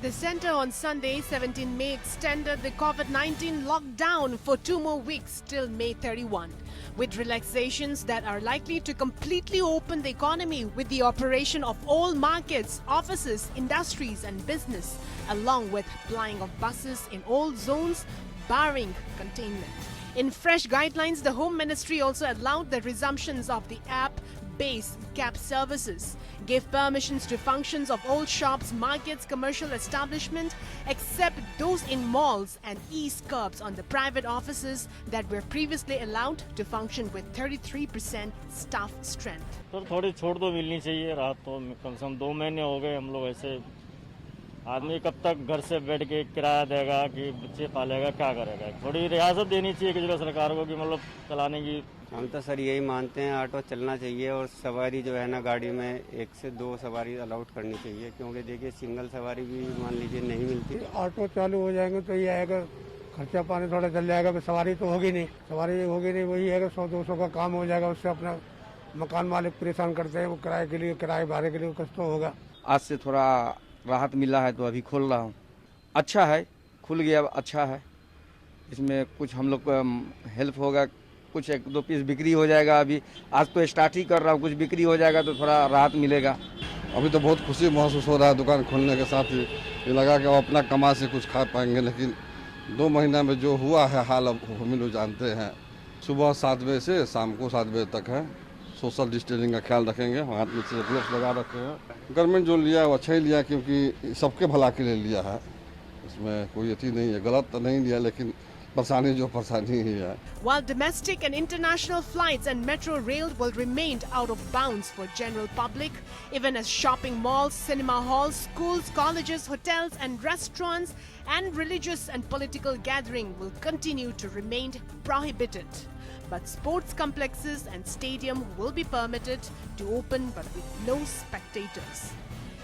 The centre on Sunday, 17 May, extended the COVID-19 lockdown for 2 more weeks till May 31, with relaxations that are likely to completely open the economy with the operation of all markets, offices, industries and business, along with flying of buses in all zones, barring containment. In fresh guidelines, the Home Ministry also allowed the resumptions of the app-based cab services, gave permissions to functions of all shops, markets, commercial establishment, except those in malls, and eased curbs on the private offices that were previously allowed to function with 33% staff strength. तो थोड़ी छूट तो मिलनी चाहिए, राहत तो कम से कम 2 महीने हो गए हम लोग ऐसे। आदमी कब तक घर से बैठ के किराया देगा कि बच्चे पालेगा, क्या करेगा? थोड़ी रियासत देनी चाहिए कि जो सरकार को कि मतलब चलाने की। हम तो सर यही मानते हैं ऑटो चलना चाहिए और सवारी जो है ना गाड़ी में 1 से 2 सवारी अलाउड करनी चाहिए, क्योंकि देखिए सिंगल सवारी भी मान लीजिए नहीं मिलती। ऑटो चालू हो जाएंगे तो ये आएगा, खर्चा पानी थोड़ा चल जाएगा, सवारी तो होगी नहीं, वही है 100-200 का काम हो जाएगा। उससे अपना मकान मालिक परेशान करते हैं, वो किराए भाड़े के लिए कुछ तो होगा। आज से थोड़ा राहत मिला है तो अभी खोल रहा हूँ। अच्छा है, खुल गया, अच्छा है। इसमें कुछ हम लोग को हेल्प होगा, कुछ 1-2 पीस बिक्री हो जाएगा। अभी आज तो स्टार्ट ही कर रहा हूँ, कुछ बिक्री हो जाएगा तो थोड़ा राहत मिलेगा। अभी तो बहुत खुशी महसूस हो रहा है दुकान खोलने के साथ ही। ये लगा कि अब अपना कमा से कुछ खा पाएंगे, लेकिन 2 महीना में जो हुआ है हाल अब हम लोग जानते हैं। सुबह 7 बजे से शाम को 7 बजे तक है। सोशल डिस्टेंसिंग का ख्याल रखेंगे, हाथ में से ग्लव्स लगा रखे हैं। गवर्नमेंट जो लिया है वो अच्छा ही लिया, क्योंकि सबके भला के लिए लिया है। इसमें कोई अति नहीं है, गलत तो नहीं लिया, लेकिन परेशानी जो परेशानी ही है। While domestic and international flights and metro rail will remain out of bounds for general public, even as shopping malls, cinema halls, schools, colleges, hotels and restaurants and religious and political gathering will continue to remain prohibited. But sports complexes and stadium will be permitted to open, but with no spectators.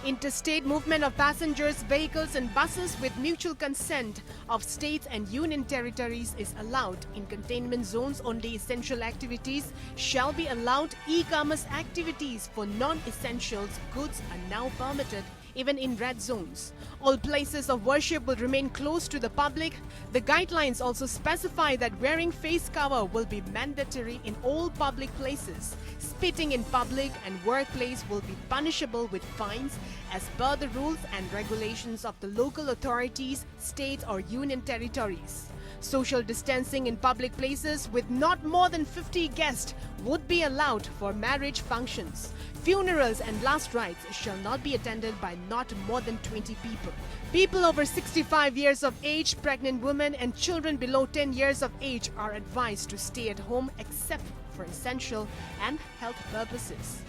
Interstate movement of passengers, vehicles and buses with mutual consent of states and union territories is allowed. In containment zones, only essential activities shall be allowed. E-commerce activities for non-essentials goods are now permitted, even in red zones. All places of worship will remain closed to the public. The guidelines also specify that wearing face cover will be mandatory in all public places. Spitting in public and workplace will be punishable with fines as per the rules and regulations of the local authorities, states or union territories. Social distancing in public places with not more than 50 guests would be allowed for marriage functions. Funerals and last rites shall not be attended by not more than 20 people. People over 65 years of age, pregnant women and children below 10 years of age are advised to stay at home except for essential and health purposes.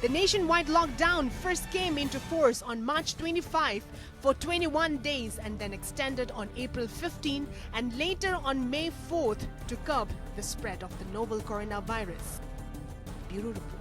The nationwide lockdown first came into force on March 25 for 21 days and then extended on April 15 and later on May 4th to curb the spread of the novel coronavirus. Bureau Report.